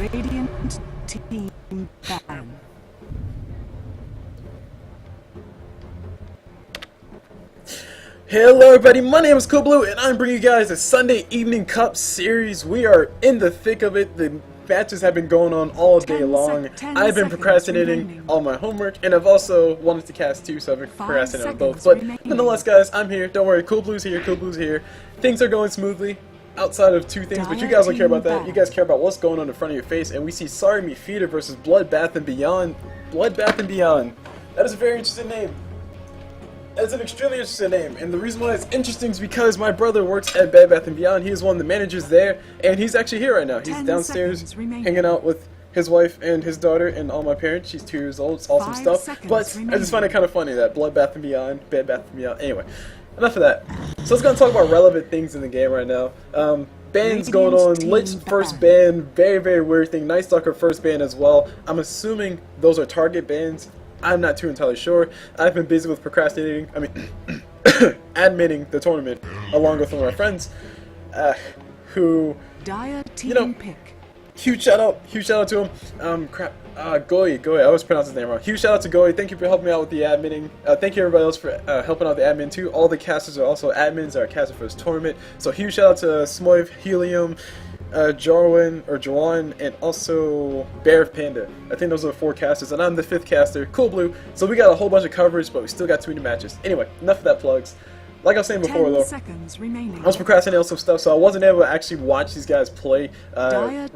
Radiant team ban. Hello everybody, my name is CulBlu and I'm bringing you guys a Sunday Evening Cup series. We are in the thick of it. The matches have been going on all day long. I've been procrastinating all my homework, and I've also wanted to cast too, so I've been procrastinating on both. But nonetheless guys, I'm here. Don't worry, CulBlu's here, CulBlu's here. Things are going smoothly. Outside of two things, but you guys don't care about that. You guys care about what's going on in front of your face, and we see Sorry Me Feeder versus Bloodbath and Beyond. Bloodbath and Beyond. That is a very interesting name. That's an extremely interesting name, and the reason why it's interesting is because my brother works at Bed Bath & Beyond. He is one of the managers there, and he's actually here right now. He's downstairs hanging out with his wife and his daughter and all my parents. She's 2 years old. It's awesome stuff. But I just find it kind of funny that Bloodbath & Beyond, Bed Bath & Beyond. Anyway, enough of that. So let's go and talk about relevant things in the game right now. Bans going on. Lich first ban. Very, very weird thing. Night Stalker first ban as well. I'm assuming those are target bans. I'm not too entirely sure. I've been busy with procrastinating. I mean, admitting the tournament along with one of my friends, who, you know, huge shout out to him. Goy, I always pronounce his name wrong. Huge shout out to Goy. Thank you for helping me out with the admitting. Thank you everybody else for helping out the admin too. All the casters are also admins that are casted for this tournament. So huge shout out to Smoiv, Helium, Jawan, and also Bear Panda. I think those are the 4 casters, and I'm the 5th caster, CulBlu. So we got a whole bunch of coverage, but we still got 2 new matches. Anyway, enough of that plugs. Like I was saying before, though, I was procrastinating on some stuff, so I wasn't able to actually watch these guys play,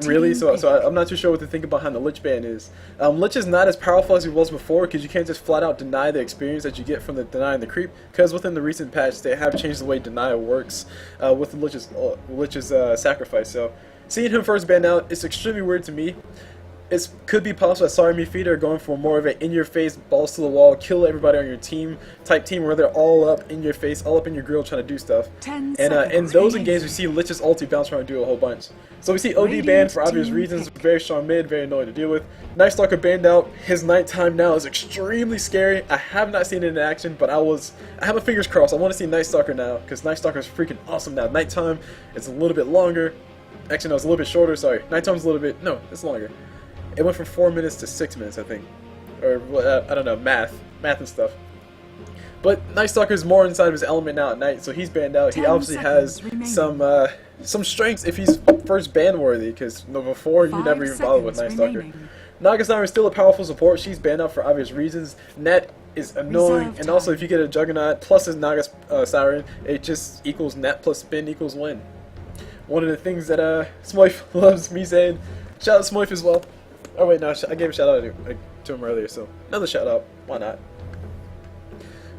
really, so I'm not too sure what to think behind the Lich ban is. Lich is not as powerful as he was before, because you can't just flat out deny the experience that you get from the denying the creep, because within the recent patch, they have changed the way denial works with the Lich's sacrifice, so seeing him first banned out, it's extremely weird to me. It could be possible that Sorry Me Feeder are going for more of an in-your-face, balls to the wall, kill everybody on your team type team, where they're all up in your face, all up in your grill trying to do stuff. And in those games, we see Lich's ulti bounce around and do a whole bunch. So we see OD banned for obvious reasons, very strong mid, very annoying to deal with. Night Stalker banned out. His nighttime now is extremely scary. I have not seen it in action, but I have my fingers crossed. I want to see Night Stalker now, because Night Stalker is freaking awesome now. Nighttime is a little bit longer. Actually, no, it's a little bit shorter, sorry. Nighttime's a little bit, no, it's longer. It went from 4 minutes to 6 minutes, I think. Or, I don't know, math and stuff. But Night Stalker is more inside of his element now at night, so he's banned out. He obviously has some strengths if he's first ban worthy, because before you never even bothered with Night Stalker. Nagasama is still a powerful support. She's banned out for obvious reasons. Net is annoying, and also if you get a Juggernaut plus his Naga Siren, it just equals net plus spin equals win. One of the things that Smoiv loves me saying. Shout out Smoiv as well. Oh wait, no, I gave a shout out to him earlier, so another shout out. Why not?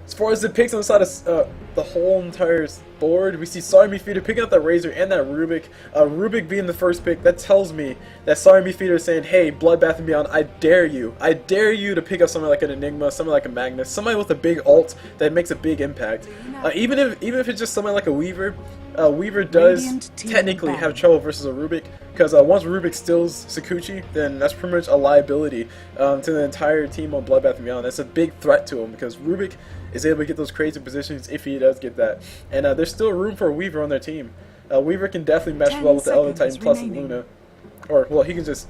As far as the picks on the side of the whole entire board, we see Sorry Me Feeder picking up that Razor and that Rubik. Rubik being the first pick, that tells me that Sorry Me Feeder is saying, hey, Bloodbath & Beyond, I dare you to pick up something like an Enigma, something like a Magnus, somebody with a big ult that makes a big impact. Even if it's just somebody like a Weaver, Weaver does technically have trouble versus a Rubik, because once Rubik steals Sakuchi, then that's pretty much a liability to the entire team on Bloodbath & Beyond. That's a big threat to him, because Rubik is able to get those crazy positions if he does get that. And there's still room for a Weaver on their team. Weaver can definitely mesh well with the Elder Titan plus Luna. Or, well, you can just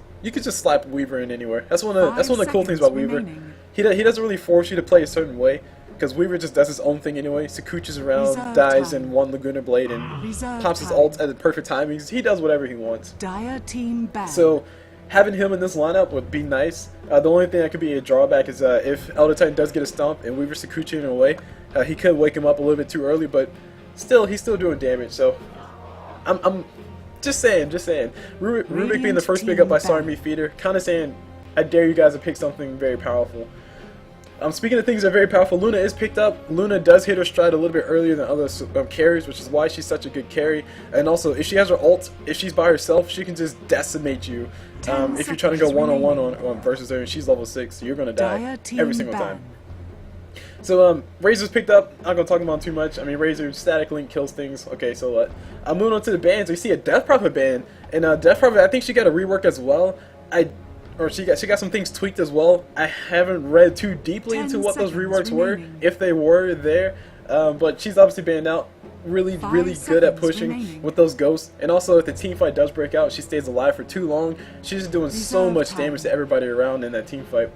slap Weaver in anywhere. That's one of the cool things about Weaver. He doesn't really force you to play a certain way, because Weaver just does his own thing anyway. Sakuchi's around, dies in one Laguna Blade, and pops his ult at the perfect timings. He does whatever he wants. So having him in this lineup would be nice. The only thing that could be a drawback is if Elder Titan does get a stomp and Weaver Sakuchi in a way, he could wake him up a little bit too early, but still, he's still doing damage. So I'm just saying. Rubik being the first pick up by Sorry Me Feeder, kind of saying, I dare you guys to pick something very powerful. Speaking of things that are very powerful, Luna is picked up. Luna does hit her stride a little bit earlier than other carries, which is why she's such a good carry. And also, if she has her ult, if she's by herself, she can just decimate you. If you're trying to go one-on-one on versus her and she's level 6, you're going to die every single time. So, Razor's picked up. I'm not going to talk about him too much. I mean, Razor, static link kills things. Okay, so what? I'm moving on to the bans. We see a Death Prophet ban. And Death Prophet, I think she got a rework as well. She got some things tweaked as well. I haven't read too deeply into what those reworks were, if they were there. But she's obviously banned out. really good at pushing with those ghosts. And also, if the team fight does break out, she stays alive for too long. She's just doing so much damage to everybody around in that team fight.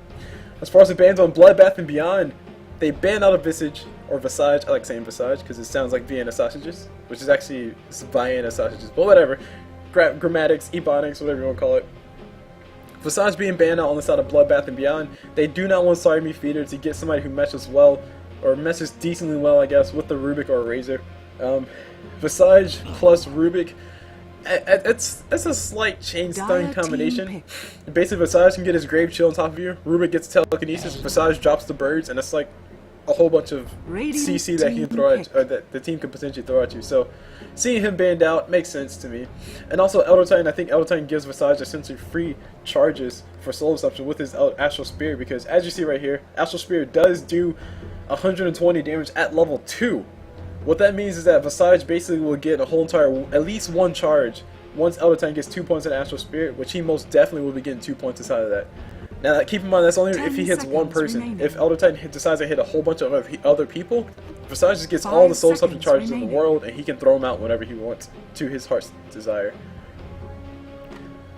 As far as the bans on Bloodbath and Beyond, they banned out of Visage, or Visage. I like saying Visage because it sounds like Vienna sausages, which is actually Vienna sausages, but whatever. Grammatics, Ebonics, whatever you want to call it. Visage being banned out on the side of Bloodbath and Beyond, they do not want Sorry Me Feeder to get somebody who meshes well, or meshes decently well, I guess, with the Rubik or Razor. Visage plus Rubik, it's a slight chain stun combination. Basically, Visage can get his Grave Chill on top of you, Rubik gets Telekinesis, Visage drops the birds, and it's like a whole bunch of CC that he can throw at, or that the team could potentially throw at you. So, seeing him banned out makes sense to me. And also, Elder Titan, I think Elder Titan gives Visage essentially free charges for Soul Deception with his Astral Spirit, because as you see right here, Astral Spirit does do 120 damage at level 2. What that means is that Visage basically will get a whole entire, at least one charge once Elder Titan gets 2 points in Astral Spirit, which he most definitely will be getting 2 points inside of that. Now, keep in mind, that's only if he hits one person. Remaining. If Elder Titan decides to hit a whole bunch of other people, Visage just gets all the Soul Deception charges in the world, and he can throw them out whenever he wants to his heart's desire.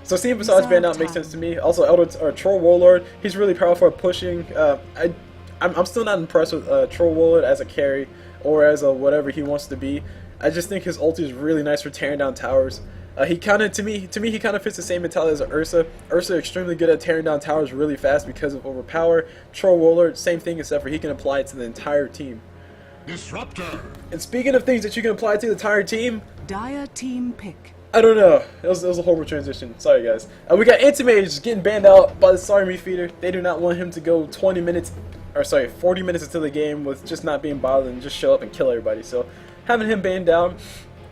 So seeing Visage banned out makes sense to me. Also, Troll Warlord, he's really powerful at pushing. I'm still not impressed with Troll Warlord as a carry or as a whatever he wants to be. I just think his ulti is really nice for tearing down towers. He kind of, to me, he kind of fits the same mentality as Ursa. Ursa extremely good at tearing down towers really fast because of overpower. Troll Warlord, same thing, except for he can apply it to the entire team. Disruptor. And speaking of things that you can apply to the entire team, Dire team pick. I don't know. It was a horrible transition. Sorry, guys. We got Anti-Mage getting banned out by the Sorry Me Feeder. They do not want him to go 40 minutes into the game with just not being bothered and just show up and kill everybody. So having him banned out,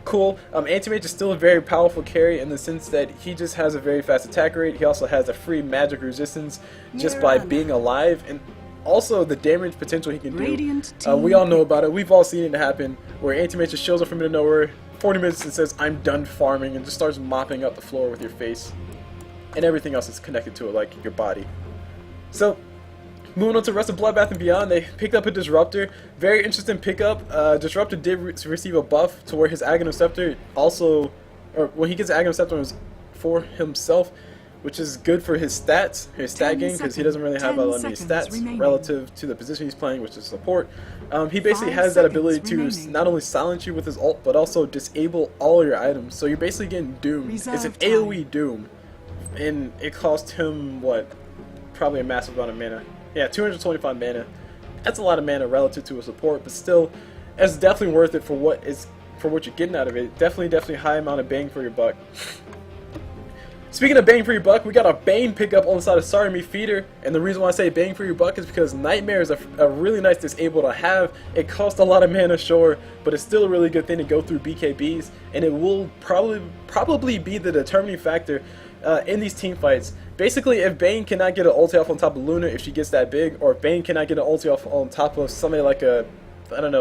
cool. Anti-Mage is still a very powerful carry in the sense that he just has a very fast attack rate. He also has a free magic resistance just by being alive, and also the damage potential he can do. We all know about it. We've all seen it happen where Anti-Mage just shows up from out of nowhere, 40 minutes and says, "I'm done farming," and just starts mopping up the floor with your face. And everything else is connected to it, like your body. So, moving on to the rest of Bloodbath and Beyond, they picked up a Disruptor. Very interesting pickup. Disruptor did receive a buff to where his Aghanim Scepter also, or when he gets Aghanim Scepter for himself, which is good for his stats, his stat gain, because he doesn't really have many stats relative to the position he's playing, which is support. He basically has that ability to not only silence you with his ult, but also disable all your items. So you're basically getting doomed. It's an AoE doom, and it cost him, what, probably a massive amount of mana. Yeah, 225 mana. That's a lot of mana relative to a support, but still, it's definitely worth it for what you're getting out of it. Definitely high amount of bang for your buck. Speaking of bang for your buck, we got a Bane pickup on the side of Sorry Me Feeder, and the reason why I say bang for your buck is because Nightmare is a really nice disable to have. It costs a lot of mana, sure, but it's still a really good thing to go through BKBs, and it will probably be the determining factor in these team fights. Basically, if Bane cannot get an ulti off on top of Luna if she gets that big, or if Bane cannot get an ulti off on top of somebody like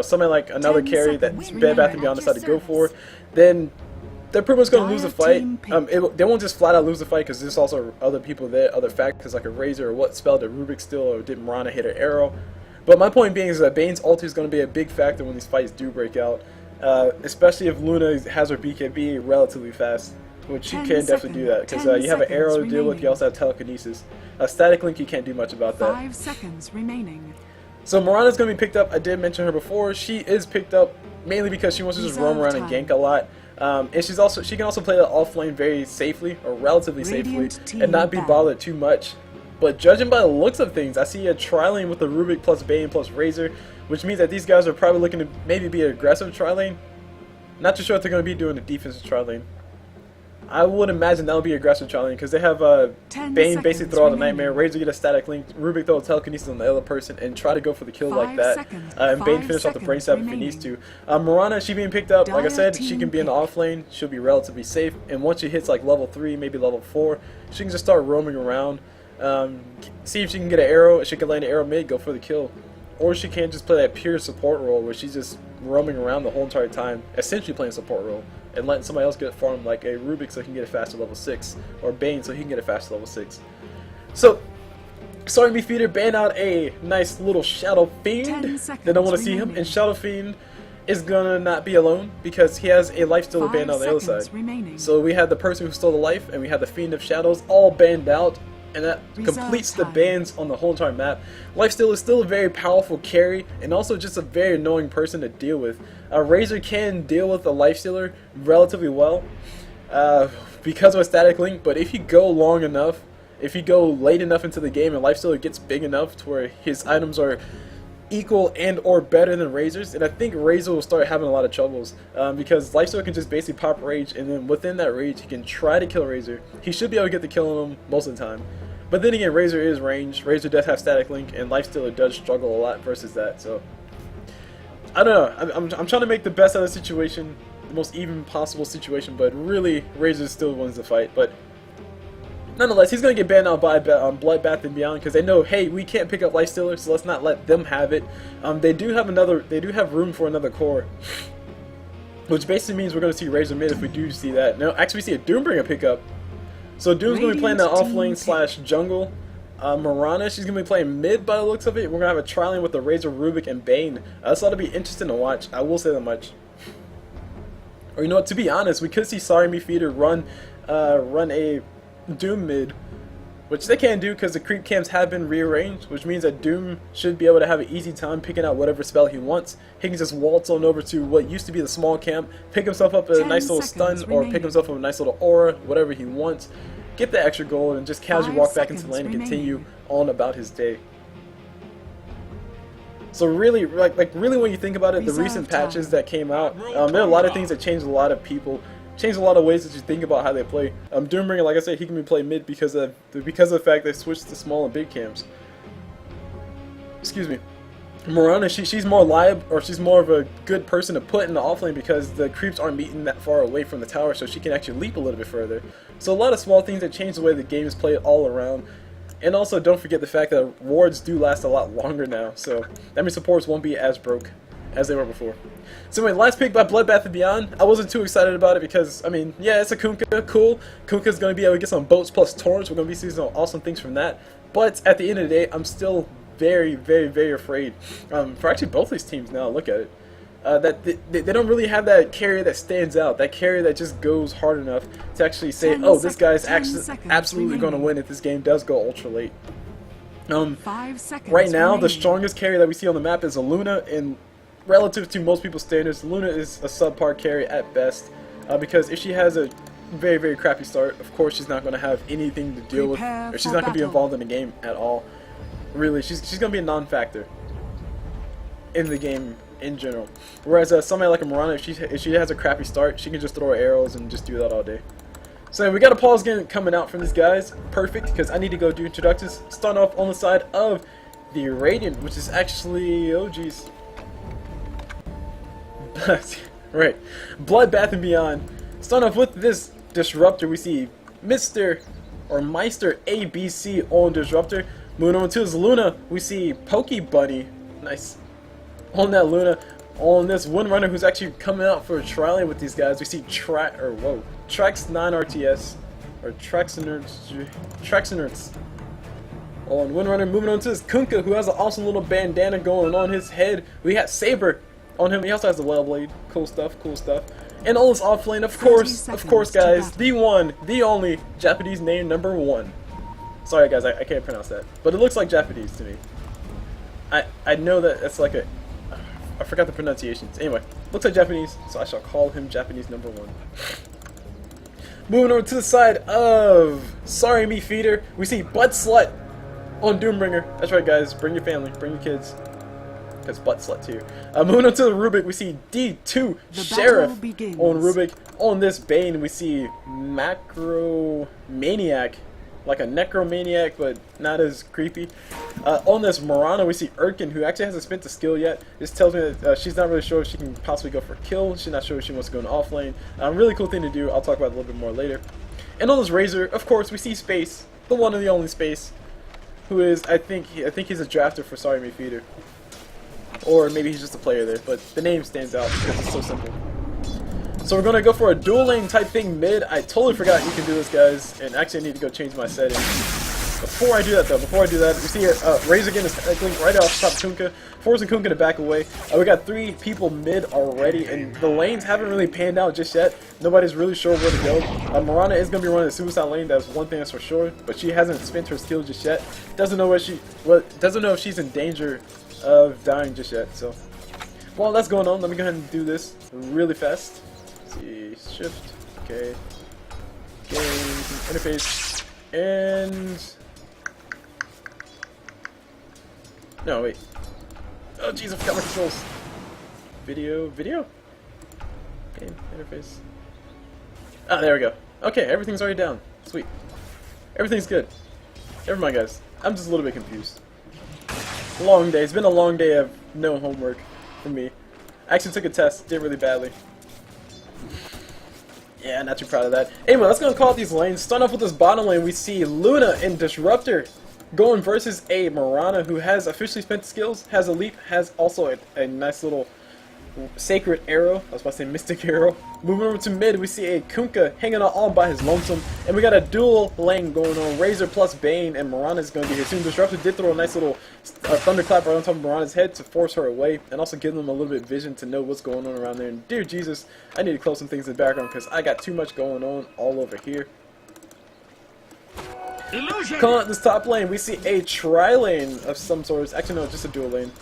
somebody like another carry that Bed Bath & Beyond decided to go for, then they're pretty much going to lose the fight. They won't just flat out lose the fight because there's also other people there, other factors like a Razor or what spell did Rubik steal, or did Mirana hit an arrow. But my point being is that Bane's ulti is going to be a big factor when these fights do break out, especially if Luna has her BKB relatively fast, which she can definitely do that because you have an arrow to deal with, you also have telekinesis. Static Link, you can't do much about that. 5 seconds remaining. So Mirana's going to be picked up. I did mention her before. She is picked up mainly because she wants to just roam around and gank a lot. And she can also play the off lane very safely, or relatively safely, and not be bothered too much. But judging by the looks of things, I see a tri-lane with the Rubik plus Bane plus Razor, which means that these guys are probably looking to maybe be an aggressive tri-lane. Not too sure what they're going to be doing a defensive tri-lane. I would imagine that'll be aggressive tri-lane because they have Bane basically throw out a Nightmare, Razor get a static link, Rubik throw a telekinesis on the other person and try to go for the kill like that. And Bane finish off the brain stab if he needs to. Mirana, she being picked up, like I said, she can be in the off lane, she'll be relatively safe, and once she hits like level 3, maybe level 4, she can just start roaming around, see if she can get an arrow. If she can land an arrow mid, go for the kill. Or she can just play that pure support role where she's just roaming around the whole entire time, essentially playing a support role, and letting somebody else get farmed like a Rubik so he can get a faster level 6, or Bane so he can get a faster level 6. So, Sorry Me Feeder ban out a nice little Shadow Fiend. They don't want to see him, and Shadow Fiend, is gonna not be alone because he has a life stealer 5 banned on the other side. seconds remaining. So we had the person who stole the life, and we had the Fiend of Shadows all banned out, and that Reserve completes the time. bans on the whole entire map. Lifesteal is still a very powerful carry, and also just a very annoying person to deal with. Razor can deal with the Lifestealer relatively well because of a static link, but if you go long enough, if you go late enough into the game and Lifestealer gets big enough to where his items are equal and or better than Razor's, and I think Razor will start having a lot of troubles because Lifestealer can just basically pop Rage, and then within that Rage he can try to kill Razor. He should be able to get the kill on him most of the time, but then again Razor is ranged, Razor does have static link, and Lifestealer does struggle a lot versus that. So I don't know, I'm trying to make the best out of the situation, the most even possible situation, but really Razor still wins the fight. But nonetheless, he's going to get banned out by BloodBath and Beyond because they know, hey, we can't pick up Lifestealer, so let's not let them have it. They do have room for another core, which basically means we're going to see Razor mid if we do see that. Now, actually, we see a Doombringer pick up. So Doom's going to be playing that offlane slash jungle. Mirana, she's going to be playing mid by the looks of it. We're going to have a trialing with the Razor, Rubik, and Bane. So that'll be interesting to watch. I will say that much. Or you know what? To be honest, we could see Sorry Me Feeder run a Doom mid, which they can't do because the creep camps have been rearranged, which means that Doom should be able to have an easy time picking out whatever spell he wants. He can just waltz on over to what used to be the small camp, pick himself up a nice little stun, or pick himself up a nice little aura, whatever he wants, get the extra gold, and just casually walk back into the lane and continue on about his day. So really, really when you think about it, the recent patches that came out, there are a lot of things that changed a lot of people. Changed a lot of ways that you think about how they play. Doombringer, like I said, he can be played mid because of the fact they switched to small and big camps. Excuse me. Mirana, she's more liable, or she's more of a good person to put in the offlane because the creeps aren't meeting that far away from the tower, so she can actually leap a little bit further. So a lot of small things that change the way the game is played all around. And also, don't forget the fact that wards do last a lot longer now, so that means supports won't be as broke as they were before. So anyway, last pick by BloodBath and Beyond. I wasn't too excited about it because, I mean, yeah, it's a Kunkka, cool. Kunkka's going to be able to get some boats plus torrents. We're going to be seeing some awesome things from that. But at the end of the day, I'm still very, very, very afraid for actually both these teams now. Look at it. That they don't really have that carrier that stands out, that carrier that just goes hard enough to actually say, oh, this guy's actually absolutely going to win if this game does go ultra late. 5 seconds right now, remaining. the strongest carry that we see on the map is a Luna, and relative to most people's standards, Luna is a subpar carry at best, because if she has a very, very crappy start, of course she's not going to have anything to deal with, or she's not going to be involved in the game at all. Really, she's going to be a non-factor in the game in general. Whereas somebody like a Mirana, if she has a crappy start, she can just throw arrows and just do that all day. So we got a pause game coming out from these guys. Perfect, because I need to go do introductions. Starting off on the side of the Radiant, which is actually, oh geez. Right, BloodBath and Beyond. Starting off with this Disruptor, we see Mr. or Meister ABC on Disruptor. Moving on to his Luna, we see Pokey Bunny. Nice. On that Luna, on this Windrunner who's actually coming out for a trialing with these guys, we see Trax9 RTS, or Traxnerds. On Windrunner, moving on to his Kunkka, who has an awesome little bandana going on his head. We have Saber on him. He also has the Whale Blade. Cool stuff, cool stuff. And on this offlane, of course, guys, the one, the only Japanese name #1. Sorry, guys, I can't pronounce that, but it looks like Japanese to me. I know that it's like a, I forgot the pronunciations. Anyway, looks like Japanese, so I shall call him Japanese #1. Moving over to the side of Sorry Me Feeder, we see Butt Slut on Doombringer. That's right, guys. Bring your family, bring your kids, because Butt Slut too. Moving on to the Rubik, we see D2 Sheriff on Rubik. On this Bane, we see Macro Maniac, like a Necromaniac, but not as creepy. On this Mirana, we see Urkin, who actually hasn't spent the skill yet. This tells me that she's not really sure if she can possibly go for a kill. She's not sure if she wants to go in offlane. Really cool thing to do. I'll talk about it a little bit more later. And on this Razor, of course, we see Space, the one and the only Space, who is, I think he's a drafter for Sorry Me Feeder. Or maybe he's just a player there, but the name stands out because it's so simple. So we're going to go for a dual lane type thing mid. I totally forgot you can do this, guys, and actually I need to go change my settings. Before I do that, we see Razor getting his link right off the top of Kunkka, forcing Kunkka to back away. We got 3 people mid already, and the lanes haven't really panned out just yet. Nobody's really sure where to go. Mirana is going to be running the suicide lane, that's one thing that's for sure, but she hasn't spent her skill just yet. Doesn't know if she's in danger of dying just yet, so. While that's going on, let me go ahead and do this really fast. Let's see, shift, okay. Game, interface, and... No, wait. Oh, jeez, I forgot my controls. Video. Game, interface. Ah, there we go. Okay, everything's already down. Sweet. Everything's good. Never mind, guys. I'm just a little bit confused. Long day. It's been a long day of no homework for me. I actually took a test. Did really badly. Yeah, not too proud of that. Anyway, let's go call out these lanes. Starting off with this bottom lane, we see Luna and Disruptor going versus a Mirana who has officially spent skills, has a leap, has also a nice little sacred arrow. I was about to say mystic arrow. Moving over to mid, we see a Kunkka hanging out all by his lonesome, and we got a dual lane going on. Razor plus Bane, and Mirana is going to be here soon. Disruptor did throw a nice little thunderclap right on top of Mirana's head to force her away, and also give them a little bit of vision to know what's going on around there. And dear Jesus, I need to close some things in the background because I got too much going on all over here. Calling out this top lane, we see a tri-lane of some sort. Actually, no, just a dual lane.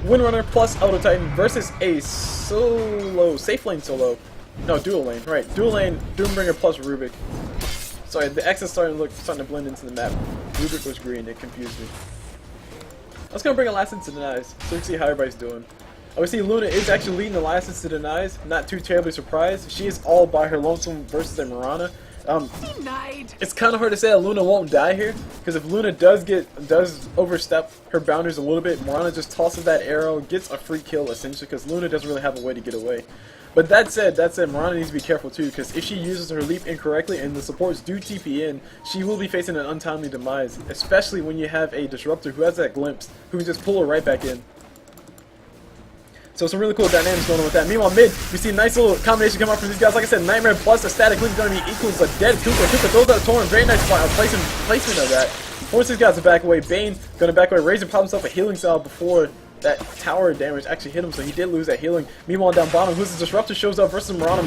Windrunner plus Elder Titan versus a solo, safe lane solo. No, dual lane, right. Dual lane, Doombringer plus Rubik. Sorry, the X is starting to blend into the map. Rubik was green, it confused me. I was going to bring Alliance to Denies, so you can see how everybody's doing. We see Luna is actually leading Alliance to Denies. Not too terribly surprised. She is all by her lonesome versus a Mirana. It's kind of hard to say that Luna won't die here, because if Luna does overstep her boundaries a little bit, Mirana just tosses that arrow, gets a free kill essentially, because Luna doesn't really have a way to get away. But that said, Mirana needs to be careful too, because if she uses her leap incorrectly and the supports do TP in, she will be facing an untimely demise, especially when you have a Disruptor who has that glimpse, who can just pull her right back in. So some really cool dynamics going on with that. Meanwhile, mid, we see a nice little combination come out from these guys. Like I said, Nightmare plus a static link is going to be equals a dead Kunkka. Kunkka throws out a Torrent. Very nice placement of that. Forces these guys to back away. Bane going to back away. Razor popped himself a healing salve before that tower damage actually hit him, so he did lose that healing. Meanwhile, down bottom, who's the Disruptor shows up versus Mirana.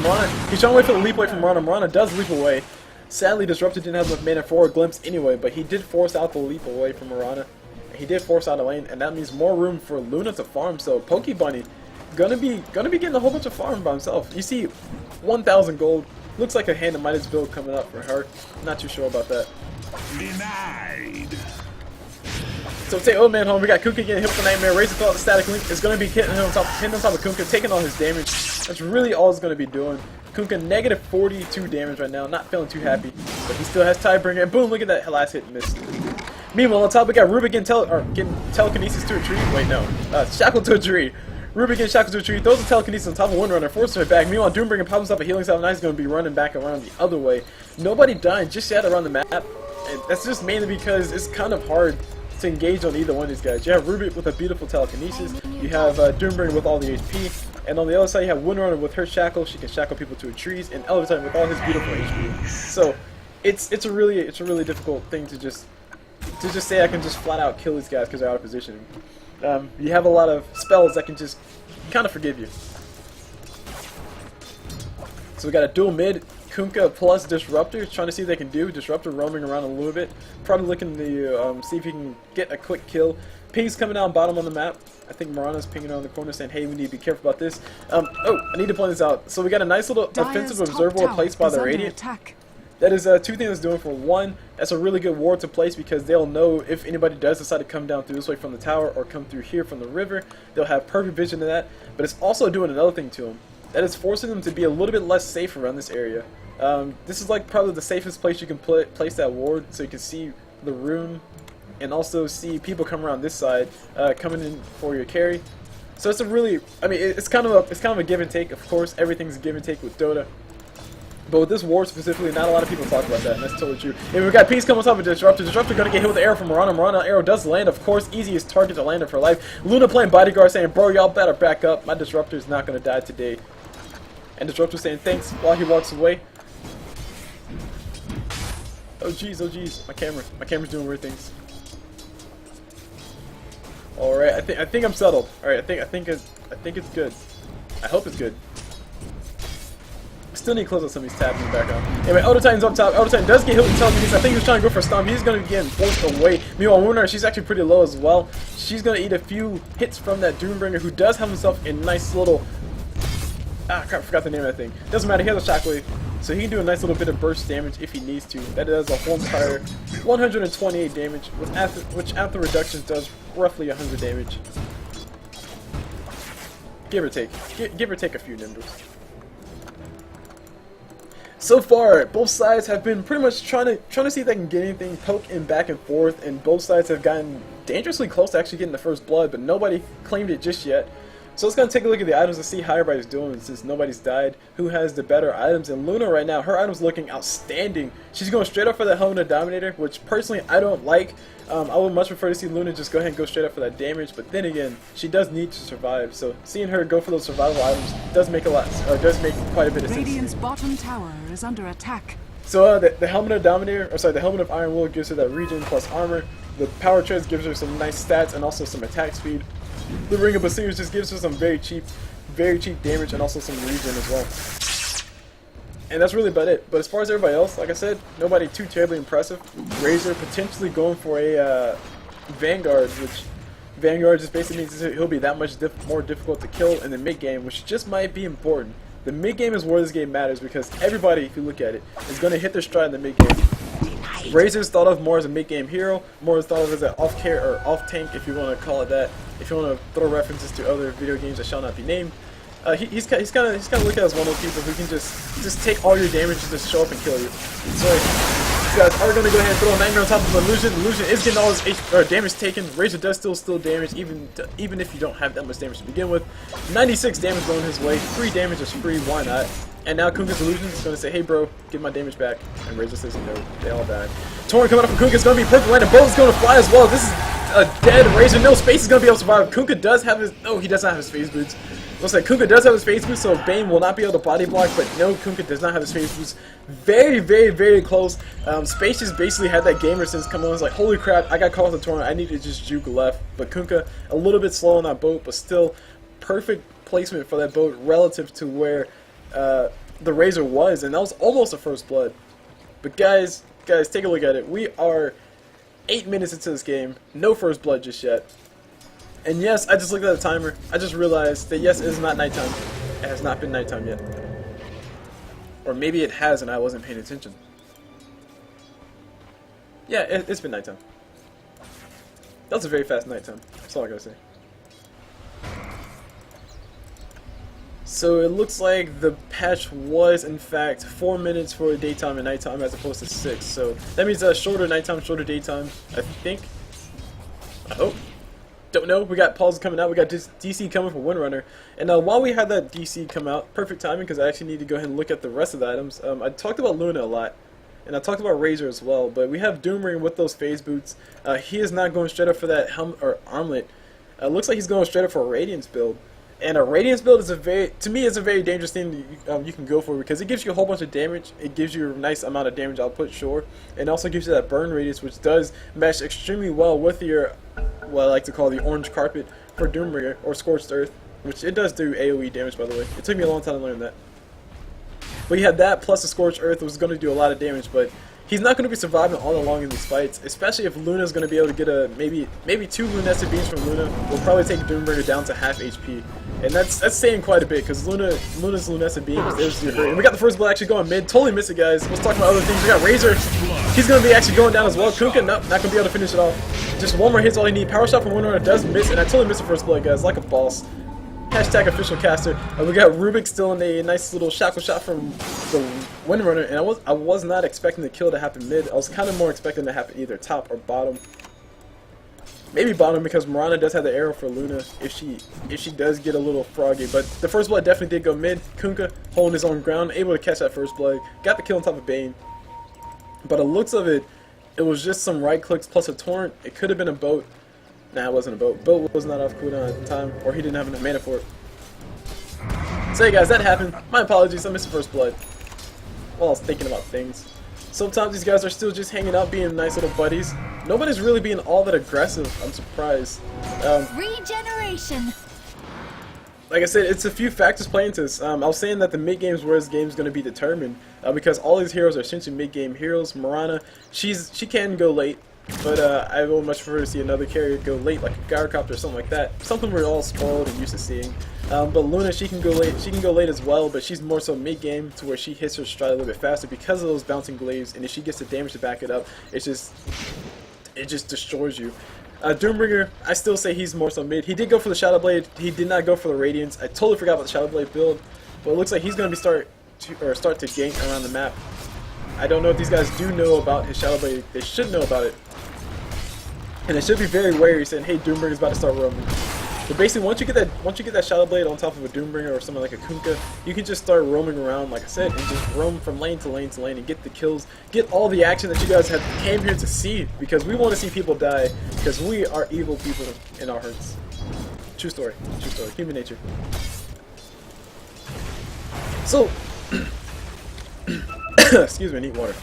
He's trying to wait for the leap away from Mirana. Mirana does leap away. Sadly, Disruptor didn't have enough mana for a glimpse anyway, but he did force out the leap away from Mirana. He did force out a lane, and that means more room for Luna to farm. So Pokebunny gonna be getting a whole bunch of farm by himself. You see 1,000 gold. Looks like a hand of Midas build coming up for her. Not too sure about that. Denied. So take old man home. We got Kunkka getting hit with the Nightmare. Razor thought the static link is going to be hitting on top of Kunkka, taking all his damage. That's really all it's going to be doing. Kunkka negative 42 damage right now. Not feeling too happy, but he still has Tidebringer. And boom! Look at that last hit and miss. Meanwhile, on top we got Rubik getting telekinesis to a tree. Wait, no, shackled to a tree. Rubik getting shackled to a tree, throws a telekinesis on top of Windrunner, forces her back. Meanwhile, Doombringer pops himself a healing salve, and now he's going to be running back around the other way. Nobody dying just yet around the map, and that's just mainly because it's kind of hard to engage on either one of these guys. You have Rubik with a beautiful telekinesis, you have Doombringer with all the HP, and on the other side you have Windrunner with her shackle. She can shackle people to trees, and Elder Titan with all his beautiful HP. So it's a really difficult thing to just say I can just flat out kill these guys because they're out of position. You have a lot of spells that can just kind of forgive you. So we got a dual mid, Kunkka plus Disruptor, trying to see what they can do. Disruptor roaming around a little bit, probably looking to see if he can get a quick kill. Ping's coming down bottom on the map. I think Mirana's pinging around the corner saying, hey, we need to be careful about this. Oh, I need to point this out. So we got a nice little offensive observer placed by the Radiant. That is two things it's doing. For one, that's a really good ward to place because they'll know if anybody does decide to come down through this way from the tower or come through here from the river, they'll have perfect vision of that. But it's also doing another thing to them. That is forcing them to be a little bit less safe around this area. This is like probably the safest place you can place that ward, so you can see the rune and also see people come around this side coming in for your carry. So it's a really, I mean, it's kind of a give and take. Of course, everything's a give and take with Dota. But with this ward specifically, not a lot of people talk about that, and that's totally true. And we've got Peace coming on top of Disruptor. Disruptor going to get hit with the arrow from Mirana. Mirana arrow does land, of course, easiest target to land of her life. Luna playing bodyguard saying, bro, y'all better back up. My Disruptor is not going to die today. And Disruptor saying thanks while he walks away. Oh jeez, oh jeez. My camera's doing weird things. All right, I think I'm settled. All right, I think it's good. I hope it's good. Still need to close out some of these tabs in the background. Anyway, Elder Titan's up top. Elder Titan does get hit with telekinesis. I think he was trying to go for a stomp. He's going to be getting forced away. Meanwhile, Winner, she's actually pretty low as well. She's going to eat a few hits from that Doombringer, who does have himself a nice little... Ah, crap, I forgot the name of that thing. Doesn't matter, he has a shockwave. So he can do a nice little bit of burst damage if he needs to. That does a whole entire 128 damage, which after reductions does roughly 100 damage. Give or take. Give or take a few Nimbers. So far, both sides have been pretty much trying to see if they can get anything, poking back and forth, and both sides have gotten dangerously close to actually getting the first blood, but nobody claimed it just yet. So let's go and take a look at the items and see how everybody's doing since nobody's died. Who has the better items? And Luna right now, her item's looking outstanding. She's going straight up for that Helmet of Dominator, which personally I don't like. I would much prefer to see Luna just go ahead and go straight up for that damage, but then again, she does need to survive. So seeing her go for those survival items does make quite a bit of sense. Radiant's bottom tower is under attack. So the Helmet of Dominator, or sorry, the Helmet of Iron Will gives her that regen plus armor. The Power Treads gives her some nice stats and also some attack speed. The Ring of Basirs just gives her some very cheap damage and also some regen as well. And that's really about it. But as far as everybody else, like I said, nobody too terribly impressive. Razor potentially going for a Vanguard, which Vanguard just basically means he'll be that much more difficult to kill in the mid game, which just might be important. The mid game is where this game matters because everybody, if you look at it, is going to hit their stride in the mid game. Razor's thought of more as a mid-game hero, more is thought of as an off-tank, if you want to call it that. If you want to throw references to other video games that shall not be named, he's kind of looked at as one of those people who can just take all your damage and just show up and kill you. So you guys are gonna go ahead and throw a nightmare on top of Illusion. Illusion is getting all his damage taken. Razor does still damage, even if you don't have that much damage to begin with. 96 damage going his way. 3 damage is free. Why not? And now Kunkka's Illusion is going to say, hey bro, give my damage back. And Razor says no, they all died. Torrent coming up from Kunkka is going to be perfect land, and Bolt is going to fly as well. This is a dead Razor. No Space is going to be able to survive. Kunkka does have his, no, he does not have his phase boots. Looks like Kunkka does have his phase boots, so Bane will not be able to body block, but no, Kunkka does not have his phase boots. Very close. Space just basically had that gamer sense come on. It's like, holy crap, I got caught with the Torrent. I need to just juke left. But Kunkka, a little bit slow on that boat, but still perfect placement for that boat relative to where the Razor was, and that was almost a first blood. But guys, take a look at it. We are 8 minutes into this game, no first blood just yet. And yes, I just looked at the timer. I just realized that yes, it is not nighttime. It has not been nighttime yet. Or maybe it has and I wasn't paying attention. Yeah, it's been nighttime. That was a very fast nighttime. That's all I gotta say. So it looks like the patch was in fact 4 minutes for daytime and nighttime as opposed to 6. So that means shorter nighttime, shorter daytime, I think. I hope. Don't know. We got Paul's coming out. We got DC coming for Windrunner. And while we had that DC come out, perfect timing because I actually need to go ahead and look at the rest of the items. I talked about Luna a lot. And I talked about Razor as well. But we have Doomring with those phase boots. He is not going straight up for that helmet or armlet. Looks like he's going straight up for a Radiance build. And a Radiance build is to me, it's a very dangerous thing you can go for because it gives you a whole bunch of damage. It gives you a nice amount of damage output, sure. And also gives you that burn radius, which does mesh extremely well with your, what I like to call the orange carpet for Doombringer, or Scorched Earth, which it does do AoE damage, by the way. It took me a long time to learn that. But you had that plus the Scorched Earth, was going to do a lot of damage, but he's not going to be surviving all along in these fights, especially if Luna's going to be able to get a maybe 2 Lunescent Beams from Luna. Will probably take Doombringer down to half HP. And that's saying quite a bit, because Luna's Lunescent Beams, there's your hurt. And we got the first blood actually going mid. Totally missed it, guys. Let's talk about other things. We got Razor. He's going to be actually going down as well. Kunkka, nope, not going to be able to finish it off. Just one more hit's all you need. Power Shot from Windrunner does miss, and I totally missed the first blood, guys. Like a boss. Hashtag official caster. We got Rubik still in a nice little shackle shot from the Windrunner, and I was not expecting the kill to happen mid. I was kind of more expecting to happen either top or bottom. Maybe bottom because Mirana does have the arrow for Luna if she does get a little froggy. But the first blood definitely did go mid. Kunkka holding his own ground, able to catch that first blood. Got the kill on top of Bane. But the looks of it, it was just some right clicks plus a torrent. It could have been a boat. Nah, it wasn't a boat. Boat was not off cooldown at the time, or he didn't have enough mana for it. So hey guys, that happened. My apologies, I missed the first blood. while I was thinking about things. Sometimes these guys are still just hanging out, being nice little buddies. Nobody's really being all that aggressive. I'm surprised. Regeneration. Like I said, it's a few factors playing into this. I was saying that the mid-games where this game is going to be determined because all these heroes are essentially mid-game heroes. Mirana, she can go late, but I would much prefer to see another carrier go late, like a Gyrocopter or something like that. Something we're all spoiled and used to seeing. But Luna, she can go late. She can go late as well, but she's more so mid-game to where she hits her stride a little bit faster because of those bouncing glaives. And if she gets the damage to back it up, it just destroys you. Doombringer, I still say he's more so mid. He did go for the Shadow Blade. He did not go for the Radiance. I totally forgot about the Shadow Blade build, but it looks like he's going to be start to gank around the map. I don't know if these guys do know about his Shadow Blade. They should know about it, and they should be very wary, saying, "Hey, Doombringer's about to start roaming." But basically, once you get that Shadow Blade on top of a Doombringer or something like a Kunkka, you can just start roaming around, like I said, and just roam from lane to lane to lane and get the kills, get all the action that you guys came here to see, because we want to see people die, because we are evil people in our hearts. True story, human nature. So, excuse me, I need water.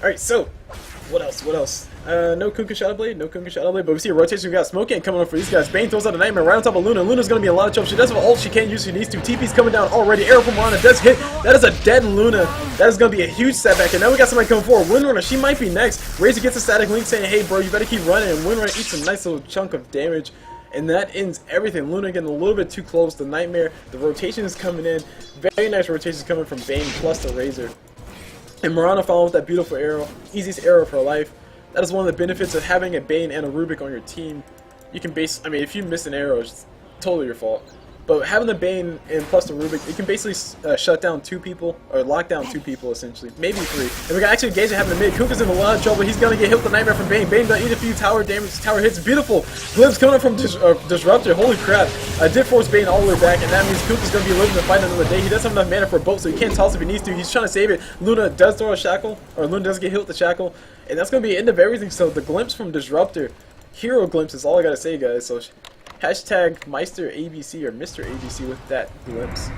Alright, so, what else? No Kunkka Shadow Blade, but we see a rotation. We got Smoking coming up for these guys. Bane throws out a Nightmare right on top of Luna. Luna's gonna be in a lot of trouble. She does have an ult she can't use if she needs to. TP's coming down already. Arrow from Mirana does hit. That is a dead Luna. That is gonna be a huge setback. And now we got somebody coming forward. Windrunner, she might be next. Razor gets a static link saying, hey bro, you better keep running. And Windrunner eats a nice little chunk of damage. And that ends everything. Luna getting a little bit too close. The Nightmare, the rotation is coming in. Very nice rotations coming from Bane plus the Razor. And Mirana following with that beautiful arrow. Easiest arrow of her life. That is one of the benefits of having a Bane and a Rubik on your team. You can if you miss an arrow, it's totally your fault. But having the Bane and plus the Rubik, you can basically shut down 2 people, or lock down 2 people essentially, maybe 3. And we can actually engage it having the mid. Kunkka's in a lot of trouble. He's gonna get hit with the Nightmare from Bane. Bane gonna eat a few tower damage, tower hits. Beautiful. Glimpse coming up from Disruptor. Holy crap. Did force Bane all the way back, and that means Kunkka's gonna be living to fight another day. He doesn't have enough mana for a boat, so he can't toss if he needs to. He's trying to save it. Luna does throw a shackle, or Luna does get hit with the shackle, and that's gonna be the end of everything. So the glimpse from Disruptor, hero glimpse is all I gotta say, guys. So hashtag Meister ABC or Mr. ABC with that glimpse.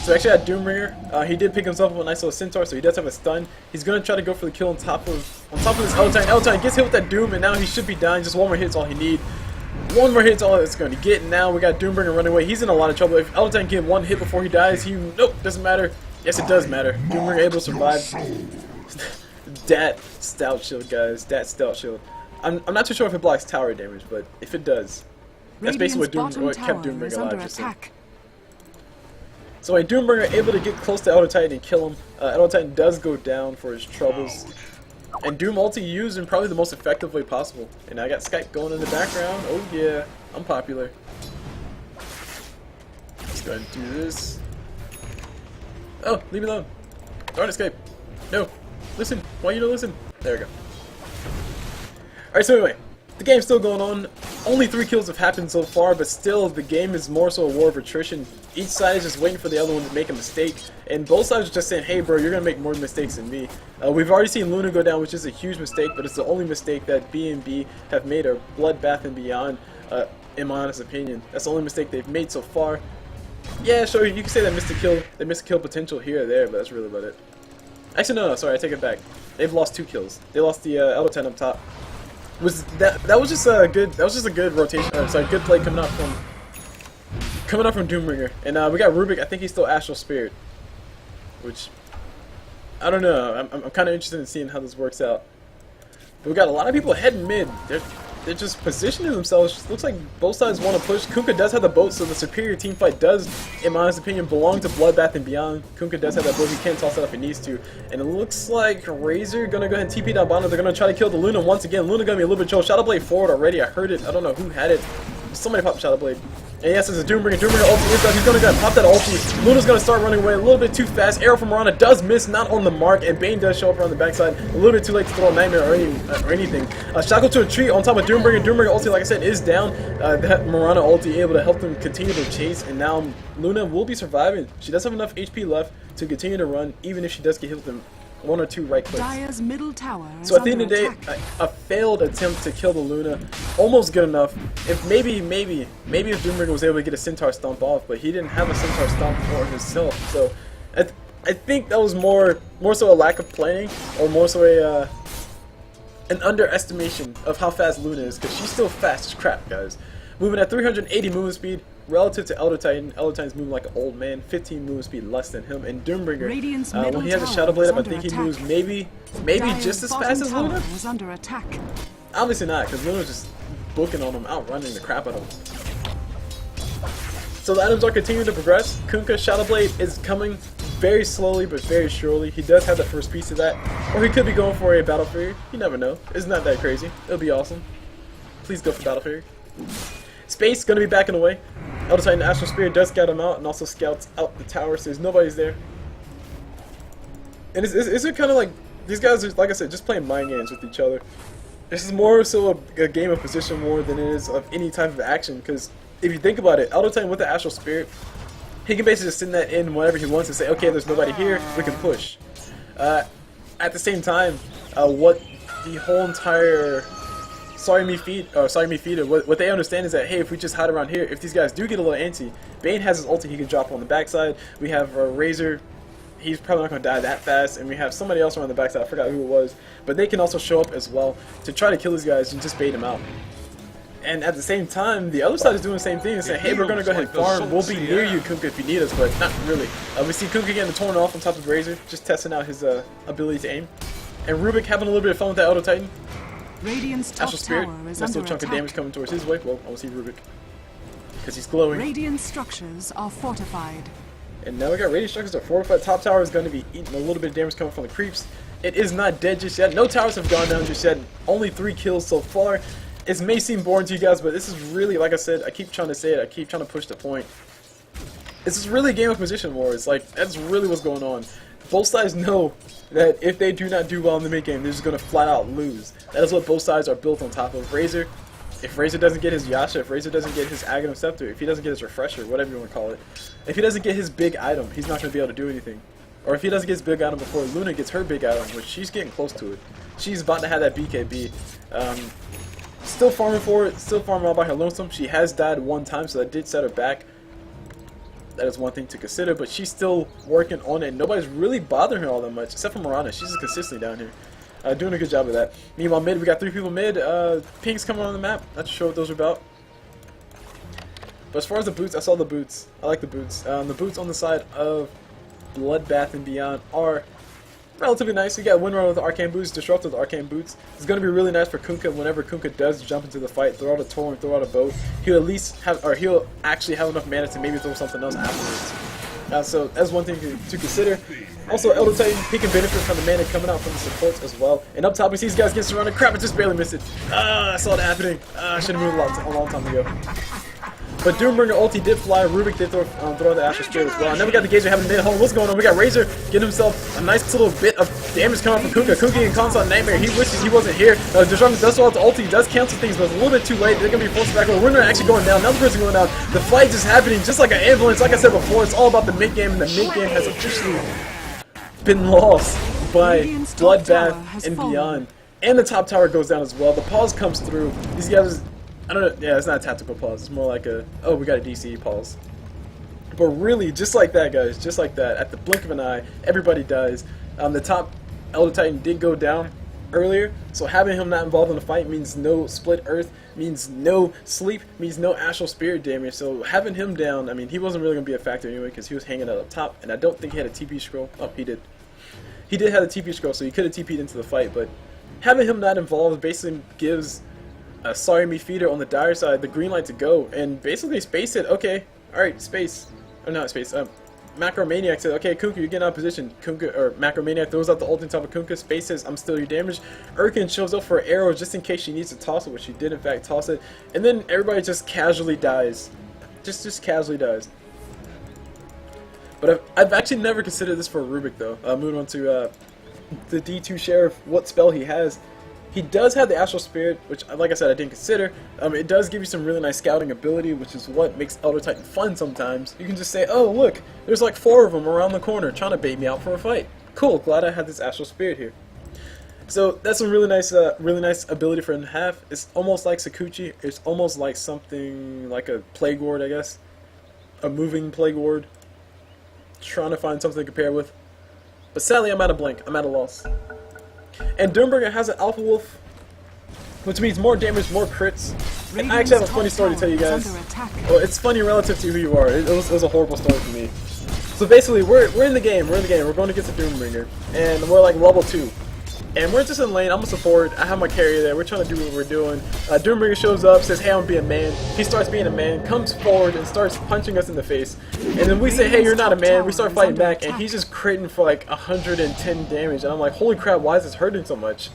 So actually at Doombringer, he did pick himself up a nice little Centaur, so he does have a stun. He's gonna try to go for the kill on top of this L-Time. L-Time gets hit with that Doom, and now he should be dying. Just one more hit's all he need. One more hit's all it's going to get. Now we got Doombringer running away. He's in a lot of trouble. If L-Time can get one hit before he dies, nope, doesn't matter. Yes, it does matter. Doombringer able to survive. Dat stout shield, guys. Dat stout shield. I'm not too sure if it blocks tower damage, but if it does, that's basically what kept Doombringer alive. Just so Doombringer able to get close to Elder Titan and kill him. Elder Titan does go down for his troubles. And Doom ulti used in probably the most effective way possible. And I got Skype going in the background. Oh yeah, I'm popular. Let's go ahead and do this. Oh, leave me alone. Darn Escape. No. Listen. Why you don't listen? There we go. Alright, so anyway, the game's still going on. Only 3 kills have happened so far, but still, the game is more so a war of attrition. Each side is just waiting for the other one to make a mistake, and both sides are just saying, hey bro, you're going to make more mistakes than me. We've already seen Luna go down, which is a huge mistake, but it's the only mistake that B&B have made, or BloodBath and beyond, in my honest opinion. That's the only mistake they've made so far. Yeah, sure, you can say they missed a kill potential here or there, but that's really about it. Actually, no, sorry, I take it back. They've lost 2 kills. They lost the Elder Titan up top. That was just a good rotation. Good play coming up from Doombringer. And we got Rubik. I think he's still Astral Spirit, which I don't know. I'm kind of interested in seeing how this works out. But we got a lot of people heading mid. They're just positioning themselves. Looks like both sides want to push. Kunkka does have the boat, so the superior team fight does, in my honest opinion, belong to BloodBath and beyond. Kunkka does have that boat. He can toss it up if he needs to. And it looks like Razor gonna go ahead and TP down bottom. They're gonna try to kill the Luna once again. Luna gonna be a little bit chill. Shadow Blade forward already. I heard it. I don't know who had it. Somebody popped Shadow Blade. And yes, it's a Doombringer. Doombringer ulti is up. He's gonna go pop that ulti. Luna's gonna start running away a little bit too fast. Arrow from Mirana does miss, not on the mark, and Bane does show up around the backside. A little bit too late to throw a Nightmare or anything. Shackle to a tree on top of Doombringer. Doombringer ulti, like I said, is down. That Mirana ulti able to help them continue to chase, and now Luna will be surviving. She does have enough HP left to continue to run, even if she does get hit with 1 or 2 right clicks. Dire's middle tower is So at the end under of the day, attack. a failed attempt to kill the Luna, almost good enough. If maybe if Doombringer was able to get a Centaur Stomp off, but he didn't have a Centaur Stomp for himself. So I think that was more so a lack of planning, or more so an underestimation of how fast Luna is, because she's still fast as crap, guys. Moving at 380 movement speed relative to Elder Titan. Elder Titan's moving like an old man, 15 movement speed less than him. And Doombringer, when he has a Shadow Blade up, I think he moves maybe just as fast as Luna. Is under attack. Obviously not, because Luna's just booking on him, outrunning the crap out of him. So the items are continuing to progress. Kunkka Shadow Blade is coming very slowly but very surely. He does have the first piece of that, or he could be going for a Battle Fury. You never know. It's not that crazy. It'll be awesome. Please go for Battle Fury. Space gonna be backing away. Elder Titan Astral Spear does scout him out and also scouts out the tower, so nobody's there. And is it kind of like these guys are, like I said, just playing mind games with each other? This is more so a game of position more than it is of any type of action, because if you think about it, Elder Titan with the Astral Spirit, he can basically just send that in whenever he wants and say, okay, there's nobody here, we can push. At the same time, what the whole entire what they understand is that, hey, if we just hide around here, if these guys do get a little antsy, Bane has his ulti he can drop on the backside. We have Razor, he's probably not going to die that fast, and we have somebody else around the backside, I forgot who it was, but they can also show up as well to try to kill these guys and just bait them out. And at the same time, the other side is doing the same thing and saying, hey, we're going to go ahead and farm, we'll be near you, Kunkka, if you need us, but not really. We see Kunkka getting torn off on top of Razor, just testing out his ability to aim. And Rubik having a little bit of fun with that Elder Titan. Radiant's top Astral Spirit, tower is nice under little chunk attack. of damage coming towards his way. Well, I will see Rubik, because he's glowing. Radiant structures are fortified. And now we got Radiant Structures are fortified. Top tower is going to be eating a little bit of damage coming from the creeps. It is not dead just yet. No towers have gone down just yet. Only 3 kills so far. It may seem boring to you guys, but this is really, like I said, I keep trying to say it, I keep trying to push the point. This is really a game of position wars. Like, that's really what's going on. Both sides know that if they do not do well in the mid game, they're just going to flat out lose. That is what both sides are built on top of. Razor, if Razor doesn't get his Yasha, if Razor doesn't get his Aghanim Scepter, if he doesn't get his Refresher, whatever you want to call it, if he doesn't get his big item, he's not going to be able to do anything. Or if he doesn't get his big item before Luna gets her big item, which she's getting close to it. She's about to have that BKB. Still farming for it, still farming all by her lonesome. She has died 1 time, so that did set her back. That is one thing to consider, but she's still working on it. Nobody's really bothering her all that much, except for Mirana. She's just consistently down here. Doing a good job of that. Meanwhile, mid, we got 3 people mid. Pink's coming on the map. Not sure what those are about. But as far as the boots, I saw the boots. I like the boots. The boots on the side of Bloodbath and Beyond are relatively nice. You got Windrunner with the Arcane Boots, Disrupt with the Arcane Boots. It's going to be really nice for Kunkka whenever Kunkka does jump into the fight, throw out a Tor and throw out a bow. He'll at least have, or he'll actually have enough mana to maybe throw something else afterwards. So that's one thing to consider. Also, Elder Titan, he can benefit from the mana coming out from the supports as well. And up top, we see these guys getting surrounded. Crap, I just barely missed it. I saw it happening. I should have moved a long time ago. But Doombringer ulti did fly. Rubik did throw the Astral Spirit as well. And then we got the Gazer having mid home. What's going on? We got Razor getting himself a nice little bit of damage coming from Kunkka. Kunkka and Consort Nightmare. He wishes he wasn't here. Disruption does throw out the ulti. He does cancel things, but it's a little bit too late. They're going to be forced back. We're actually going down. Another person going down. The fight is happening just like an ambulance. Like I said before, it's all about the mid game, and the mid game has officially been lost by Bloodbath and Beyond. And the top tower goes down as well. The pause comes through. These guys, I don't know, yeah, it's not a tactical pause. It's more like a, oh, we got a DCE pause. But really, just like that, guys, just like that, at the blink of an eye, everybody dies. The top Elder Titan did go down earlier, so having him not involved in the fight means no split earth, means no sleep, means no astral spirit damage. So having him down, I mean, he wasn't really going to be a factor anyway because he was hanging out up top, and I don't think he had a TP scroll. Oh, he did. He did have a TP scroll, so he could have TP'd into the fight, but having him not involved basically gives Sorry Me Feeder on the dire side the green light to go, and basically Space said, okay, alright, Space, or not Space, Macromaniac said, okay, Kunkka, you're getting out of position. Kunkka, or Macromaniac throws out the ult on top of Kunkka. Space says, I'm still your damage. Urkin shows up for an arrow just in case she needs to toss it, which she did in fact toss it, and then everybody just casually dies. Just casually dies. But I've actually never considered this for Rubik though. Moving on to the D2 Sheriff, what spell he has. He does have the Astral Spirit, which, like I said, I didn't consider. It does give you some really nice scouting ability, which is what makes Elder Titan fun sometimes. You can just say, oh, look, there's like 4 of them around the corner trying to bait me out for a fight. Cool, glad I had this Astral Spirit here. So that's a really nice ability for him to have. It's almost like Sakuchi. It's almost like something like a Plague Ward, I guess. A moving Plague Ward. Trying to find something to compare with. But sadly, I'm at a blank. I'm at a loss. And Doombringer has an Alpha Wolf, which means more damage, more crits. And I actually have a funny story to tell you guys. Well, it's funny relative to who you are. It was a horrible story for me. So basically, we're in the game. We're going against the Doombringer, and we're like level 2. And we're just in lane. I'm a support. I have my carrier there. We're trying to do what we're doing. Doombringer shows up, says, "Hey, I'm gonna be a man." He starts being a man, comes forward and starts punching us in the face. And then we say, "Hey, you're not a man." We start fighting back, and he's just critting for like 110 damage. And I'm like, "Holy crap! Why is this hurting so much?"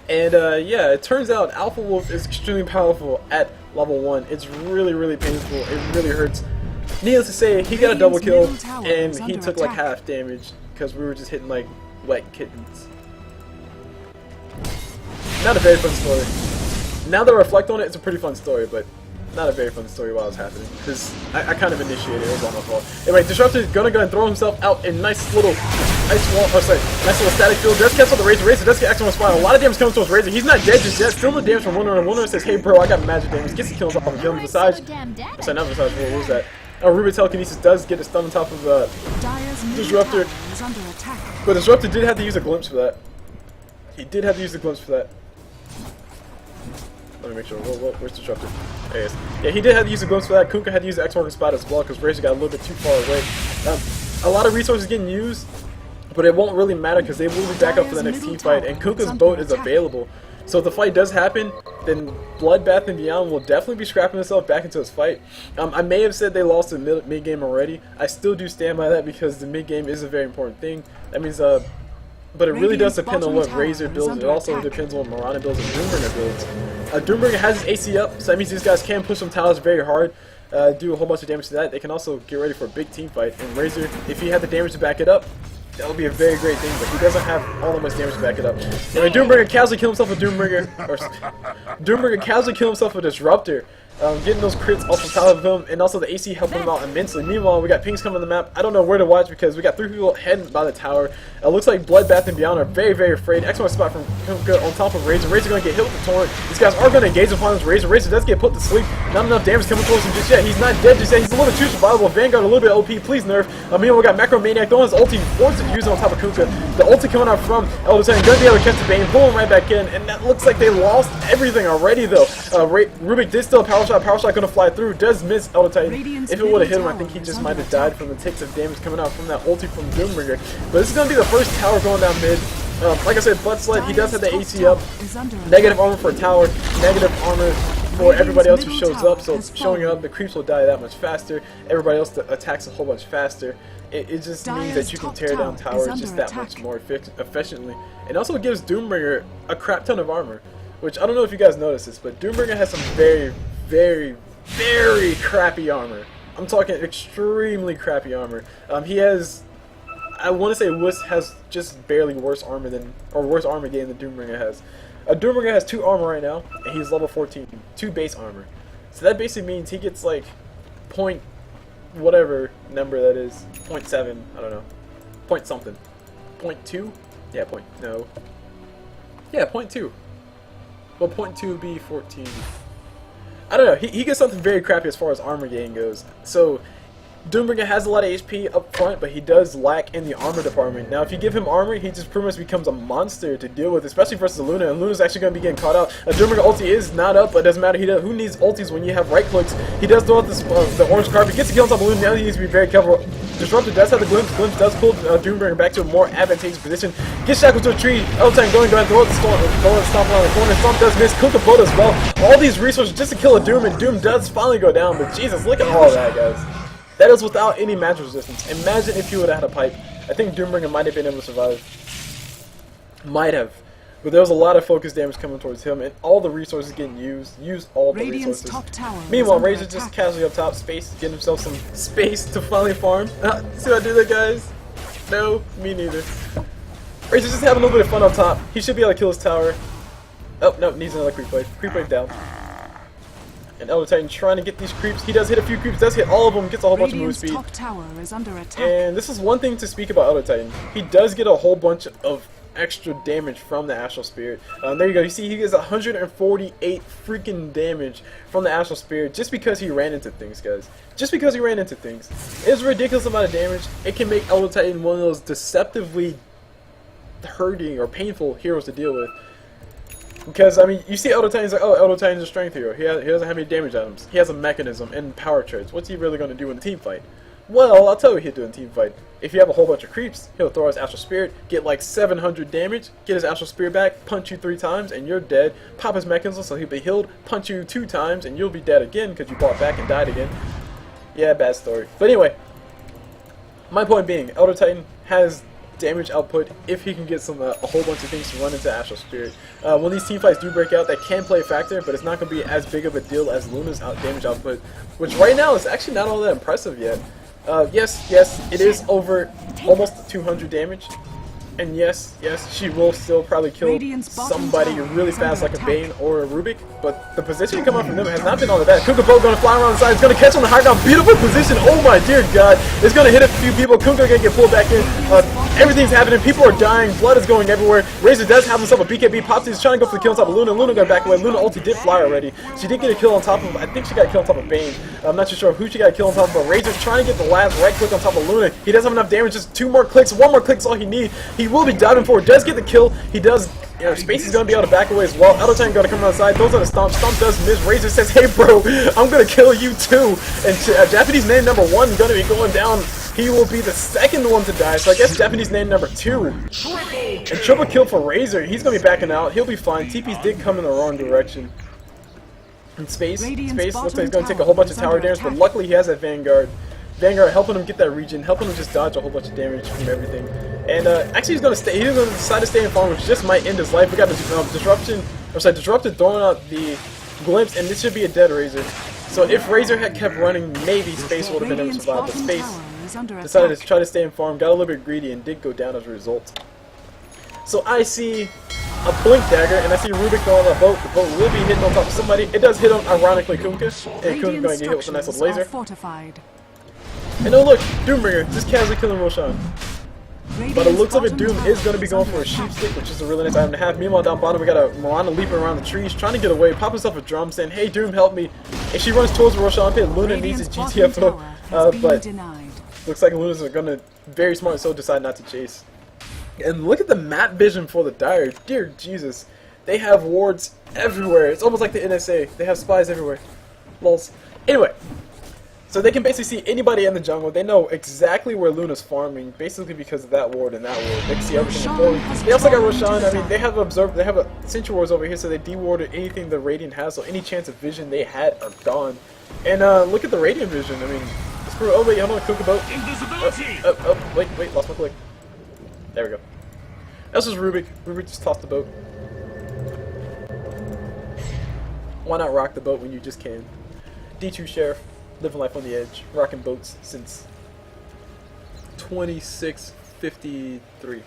And yeah, it turns out Alpha Wolf is extremely powerful at level 1. It's really, really painful. It really hurts. Needless to say, he got a double kill, and he took like half damage because we were just hitting like wet kittens. Not a very fun story. Now that I reflect on it, it's a pretty fun story, but not a very fun story while it was happening, because I kind of initiated it. It was all my fault. Anyway, Disruptor is gonna go and throw himself out in nice little ice wall, nice little static field. Does cancel the Razor. Razor does get X1 Spinal. A lot of damage comes to his Razor. He's not dead just yet. Still the damage from Wonder, and Wonder says, "Hey bro, I got magic damage." Gets the kills off of him. Besides, sorry, not besides, what was that? Ruby Telekinesis does get a stun on top of Disruptor. But Disruptor did have to use a glimpse for that. He did have to use the glimpse for that. Let me make sure. Where's Disruptor? There he is. Yeah, he did have to use the glimpse for that. Kunkka had to use the X-Marking Spot as well because Razor got a little bit too far away. A lot of resources getting used, but it won't really matter because they will be back up for the next team fight, and Kunkka's boat is available. So if the fight does happen, then Bloodbath and Beyond will definitely be scrapping himself back into his fight. I may have said they lost the mid-game already. I still do stand by that because the mid-game is a very important thing. That means, but it really does depend on what Razor builds. It also depends on what Mirana builds and Doombringer builds. Doombringer has his AC up, so that means these guys can push some towers very hard, do a whole bunch of damage to that. They can also get ready for a big team fight. And Razor, if he had the damage to back it up, that would be a very great thing, but he doesn't have all that much damage to back it up. Anyway, Doombringer casually killed himself with Doombringer casually killed himself with Disruptor. Getting those crits off the top of him, and also the AC helping him out immensely. Meanwhile, we got pings coming on the map. I don't know where to watch because we got 3 people heading by the tower. Looks like Bloodbath and Beyond are very, very afraid. X1 Spot from Kunkka on top of Razor. Razor going to get hit with the Torrent. These guys are going to engage upon this Razor. Razor does get put to sleep. Not enough damage coming towards him just yet. He's not dead just yet. He's a little bit too survivable. Vanguard a little bit OP. Please nerf. Meanwhile, we got Macromaniac throwing his ulti, forced to use it on top of Kunkka. The ulti coming out from Elder Titan. Going to be able to catch the Bane. Pulling right back in. And that looks like they lost everything already, though. Rubik did still power shot. Power shot going to fly through. Does miss Elder Titan. If it would have hit him, I think he just might have died from the ticks of damage coming out from that ulti from Doombringer. But this is going to be the first tower going down mid. Like I said, Blood Sled, he does have the AC up. Negative armor for a tower. Negative armor for everybody else who shows up. So showing up, the creeps will die that much faster. Everybody else attacks a whole bunch faster. It just means that you can tear down towers just that much more efficiently. And also it gives Doombringer a crap ton of armor. Which, I don't know if you guys noticed this, but Doombringer has some very, very, very crappy armor. I'm talking extremely crappy armor. He has, I want to say Wuss has just barely worse armor game than Doombringer has. Doombringer has 2 armor right now, and he's level 14. 2 base armor. So that basically means he gets like point whatever number that is. 0.7, I don't know. Point something. 0.2? Yeah, no. Yeah, 0.2. Well, 0.2 would be 14. I don't know. He gets something very crappy as far as armor gain goes. So Doombringer has a lot of HP up front, but he does lack in the armor department. Now, if you give him armor, he just pretty much becomes a monster to deal with, especially versus Luna, and Luna's actually going to be getting caught out. Doombringer ulti is not up, but it doesn't matter. Who needs ultis when you have right clicks? He does throw out the orange carpet, gets a kill on top of Luna. Now he needs to be very careful. Disruptor does have the glimpse. Glimpse does pull Doombringer back to a more advantageous position. Gets shackled to a tree. Eltang going, throw the stomp around the corner. Stomp does miss. Kunkka boat as well. All these resources just to kill a Doom, and Doom does finally go down. But Jesus, look at all of that, guys. That is without any magic resistance. Imagine if he would have had a pipe. I think Doombringer might have been able to survive. Might have. But there was a lot of focus damage coming towards him, and all the resources getting used. Use all the resources. Meanwhile, Razor just casually up top, getting himself some space to finally farm. See what I do there, guys? No, me neither. Razor's just having a little bit of fun up top. He should be able to kill his tower. Oh, no, needs another creep wave. Creep wave down. And Elder Titan trying to get these creeps. He does hit a few creeps, does hit all of them, gets a whole bunch of move Radiant's speed. top tower is under attack. And this is one thing to speak about Elder Titan. He does get a whole bunch of extra damage from the Astral Spirit. There you go. You see he gets 148 freaking damage from the Astral Spirit just because he ran into things, guys. Just because he ran into things. It's a ridiculous amount of damage. It can make Elder Titan one of those deceptively hurting or painful heroes to deal with. Because, I mean, you see Elder Titan's like, oh, Elder Titan's a strength hero. He doesn't have any damage items. He has a mechanism and power traits. What's he really going to do in a team fight? Well, I'll tell you what he'll do in a team fight. If you have a whole bunch of creeps, he'll throw his Astral Spirit, get like 700 damage, get his Astral Spirit back, punch you 3 times, and you're dead. Pop his mechanism so he'll be healed, punch you 2 times, and you'll be dead again because you fought back and died again. Yeah, bad story. But anyway, my point being, Elder Titan has damage output if he can get some a whole bunch of things to run into Astral Spirit. When these team fights do break out, that can play a factor, but it's not going to be as big of a deal as Luna's damage output, which right now is actually not all that impressive yet. Yes, it is over almost 200 damage. And yes, she will still probably kill somebody really fast like a Bane or a Rubik, but the position coming up from them has not been all that bad. Kunkka Boat gonna fly around the side, it's gonna catch on the high ground, beautiful position, oh my dear god, it's gonna hit a few people, Kunkka gonna get pulled back in, everything's happening, people are dying, blood is going everywhere, Razor does have himself a BKB, pops, he's trying to go for the kill on top of Luna, Luna got back away, Luna ulti did fly already, she did get a kill on top of, I think she got a kill on top of Bane, I'm not too sure who she got a kill on top of, but Razor's trying to get the last right click on top of Luna, he doesn't have enough damage, just 2 more clicks, 1 more click's all he needs, he will be diving for it, does get the kill, he does, you know, Space is going to be able to back away as well, Elder Titan going to come outside, throws on a Stomp, Stomp does miss, Razor says, hey bro, I'm going to kill you too, and Japanese name number 1 is going to be going down, he will be the second one to die, so I guess Japanese name number 2, and triple kill for Razor, he's going to be backing out, he'll be fine, TPs did come in the wrong direction, and Space looks like he's going to take a whole bunch of tower damage, but luckily he has that Vanguard helping him get that region, helping him just dodge a whole bunch of damage from everything. And actually he's going to decide to stay in farm, which just might end his life. We got the Disrupted throwing out the Glimpse, and this should be a dead Razor. So if Razor had kept running, maybe Space would have been able to survive, but Space decided to try to stay in farm, got a little bit greedy, and did go down as a result. So I see a Blink Dagger, and I see Rubik throwing a boat. The boat will be hitting on top of somebody. It does hit on, ironically, Kunkka, and Kunkka going to get hit with a nice little laser. And oh look, Doombringer, just casually killing Roshan. But it looks like Doom is going to be going for a Sheep Stick, which is a really nice item to have. Meanwhile, down bottom, we got a Mirana leaping around the trees, trying to get away, pop herself a drum, saying, hey Doom, help me. And she runs towards Roshan pit. Luna needs a GTFO, but looks like Luna's going to, very smart, so decide not to chase. And look at the map vision for the Dire. Dear Jesus. They have wards everywhere. It's almost like the NSA. They have spies everywhere. Lols. Anyway. So they can basically see anybody in the jungle. They know exactly where Luna's farming, basically because of that ward and that ward. They can see everything before. They also got Roshan. I mean, they have observed. They have a Sentry Wards over here, so they dewarded anything the Radiant has. So any chance of vision they had are gone. And look at the Radiant vision. I mean, screw. Oh wait, hold on, Kunkka boat. Wait, lost my click. There we go. This is Rubik. Rubik just tossed the boat. Why not rock the boat when you just can? D2 Sheriff. Living life on the edge, rocking boats since 2653.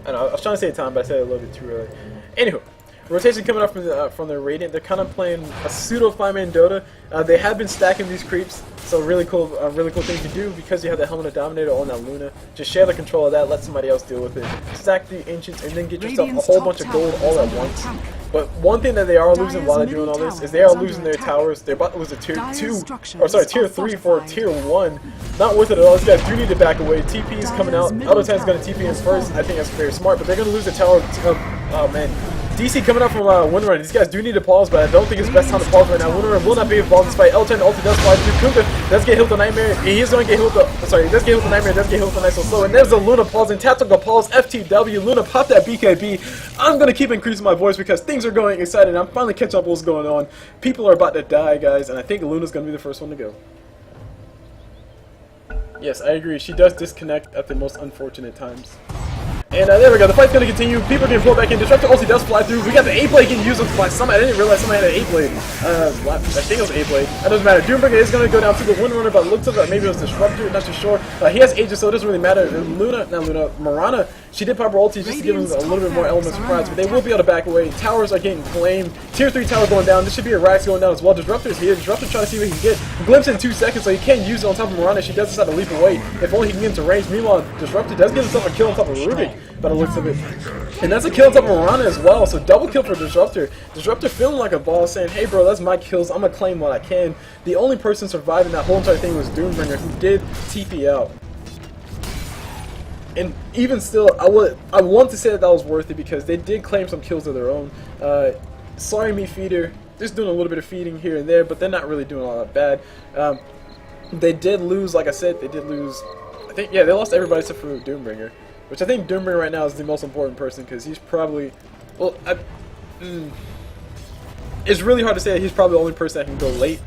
I know, I was trying to say a time, but I said it a little bit too early. Anywho, rotation coming up from the Radiant. They're kind of playing a pseudo 5-man Dota. They have been stacking these creeps, so really cool thing to do because you have the Helmet of Dominator on that Luna. Just share the control of that, let somebody else deal with it. Stack the Ancients, and then get yourself a whole bunch of gold all at once. But one thing that they are losing while they're doing all this is they are losing their towers. They're about to lose a tier 3 for tier 1. Not worth it at all. These guys do need to back away. TP is coming out. Elder Titan's going to TP in first. I think that's very smart, but they're going to lose the tower. Oh man. DC coming up from Windrun. These guys do need to pause, but I don't think it's the best time to pause right now. Windrun will not be able to pause this fight. Elton ulti does fly through. Kunkka does get hit with the Nightmare. He is going to get hit with the... Sorry, he does get hit with the Nightmare. Does get hit with the nice little slow. And there's a Luna pausing. Tactical pause. FTW. Luna pop that BKB. I'm going to keep increasing my voice because things are going excited. I'm finally catching up what's going on. People are about to die, guys, and I think Luna's going to be the first one to go. Yes, I agree. She does disconnect at the most unfortunate times. And there we go, the fight's gonna continue, people are getting pulled back in, Disruptor ulti does fly through, we got the A-Blade getting used by somebody, I didn't realize somebody had an A-Blade. I think it was A-Blade, that doesn't matter. Doombringer is gonna go down to the Windrunner, but looks like maybe it was Disruptor, not too sure. He has Aegis, so it doesn't really matter. Mirana She did pop her ulti just to give him a little bit more element of surprise, but they will be able to back away. Towers are getting claimed. Tier 3 tower going down. This should be a Rax going down as well. Disruptor's here. Disruptor trying to see what he can get. Glimpse in 2 seconds, so he can't use it on top of Miranda. She does decide to leap away. If only he can get into range. Meanwhile, Disruptor does get himself a kill on top of Rubik, by the looks of it. And that's a kill on top of Miranda as well, so double kill for Disruptor. Disruptor feeling like a boss, saying, hey bro, that's my kills. I'm gonna claim what I can. The only person surviving that whole entire thing was Doombringer, who did TP out. And even still, I want to say that was worth it because they did claim some kills of their own. Sorry Me Feeder, just doing a little bit of feeding here and there, but they're not really doing all that bad. They did lose, like I said, they did lose, I think, yeah, they lost everybody except for Doombringer. Which I think Doombringer right now is the most important person because he's probably, well, it's really hard to say that he's probably the only person that can go late.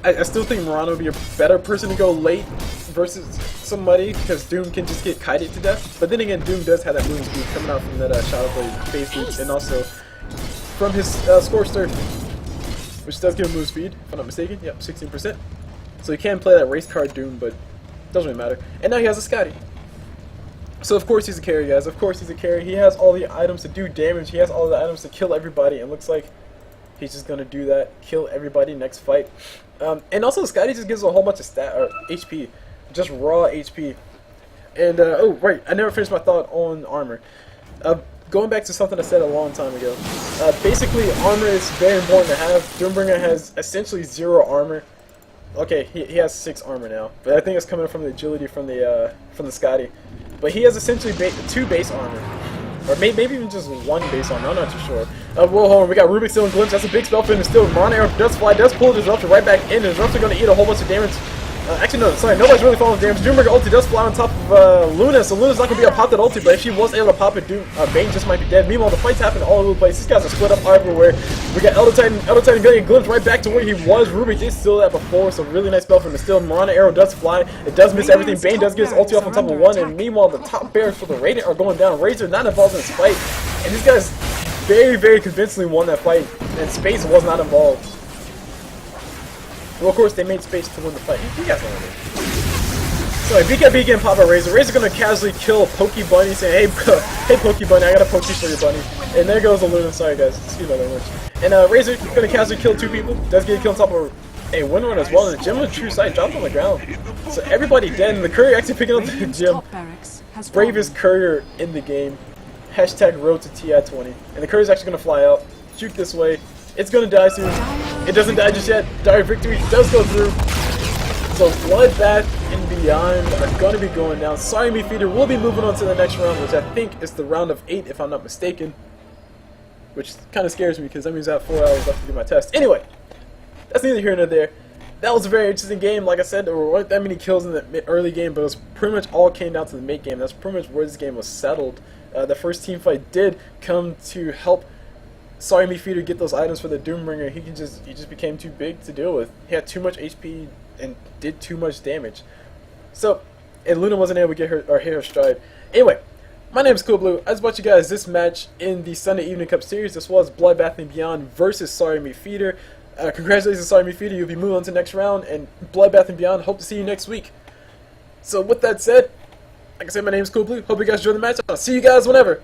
I still think Miranda would be a better person to go late versus somebody because Doom can just get kited to death. But then again, Doom does have that moving speed coming out from that Shadow Blade phase boots and also from his Scorched Earth, which does give him move speed, if I'm not mistaken. Yep, 16%. So he can play that race card Doom, but it doesn't really matter. And now he has a Scotty. So of course he's a carry, guys. Of course he's a carry. He has all the items to do damage. He has all the items to kill everybody. And looks like he's just gonna do that, kill everybody next fight. And also Scotty just gives a whole bunch of HP, just raw HP. And oh right, I never finished my thought on armor. Going back to something I said a long time ago. Basically, armor is very important to have. Doombringer has essentially 0 armor. Okay, he has 6 armor now, but I think it's coming from the agility from the Scotty. But he has essentially 2 base armor. Or maybe even just 1 base armor, I'm not too sure. Well, hold on, we got Rubik still in Glimpse, that's a big spell for him still. Miranda Arrow does fly, does pull Disruptor right back in. Disruptor going to eat a whole bunch of damage. Actually, no, sorry, nobody's really falling damage. Doombringer ulti does fly on top of Luna, so Luna's not going to be able to pop that ulti, but if she was able to pop it, Bane just might be dead. Meanwhile, the fight's happening all over the place. These guys are split up everywhere. We got Elder Titan going to glimpse right back to where he was. Rubik did steal that before, so really nice spell from him. Still, Miranda Arrow does fly. It does miss everything. Bane does get his ulti off on top of 1, and meanwhile, the top barracks for the Radiant are going down. Razor not involved in this fight, and these guys very, very convincingly won that fight, and Space was not involved. Well, of course, they made Space to win the fight. You guys know what I mean. So, BKB getting popped by Razor. Razor gonna casually kill Pokey Bunny, saying, hey Pokey Bunny, I got a Pokey for you, Bunny. And there goes the Luna. Sorry, guys. Excuse my language. And Razor gonna casually kill 2 people. Does get a kill on top of a Windrun as well. And the Gem with True Sight dropped on the ground. So, everybody dead. And the courier actually picking up the Gem. Bravest courier in the game. Hashtag road to TI-20. And the courier's actually gonna fly out. Shoot this way. It's gonna die soon. It doesn't die just yet. Dire Victory does go through. So BloodBath and Beyond are going to be going down. Sorry Me Feeder will be moving on to the next round, which I think is the round of 8 if I'm not mistaken. Which kind of scares me because that means I have 4 hours left to do my test. Anyway, that's neither here nor there. That was a very interesting game. Like I said, there weren't that many kills in the early game, but it was pretty much all came down to the mid game. That's pretty much where this game was settled. The first team fight did come to help Sorry Me Feeder get those items for the Doombringer. He just became too big to deal with. He had too much HP and did too much damage. So, and Luna wasn't able to get her or hit her stride. Anyway, my name is CulBlu. I just brought you guys this match in the Sunday Evening Cup Series. This was BloodBath and Beyond versus Sorry Me Feeder. Congratulations, Sorry Me Feeder. You'll be moving on to the next round, and BloodBath and Beyond. Hope to see you next week. So, with that said, like I said, my name is CulBlu. Hope you guys enjoyed the match. I'll see you guys whenever.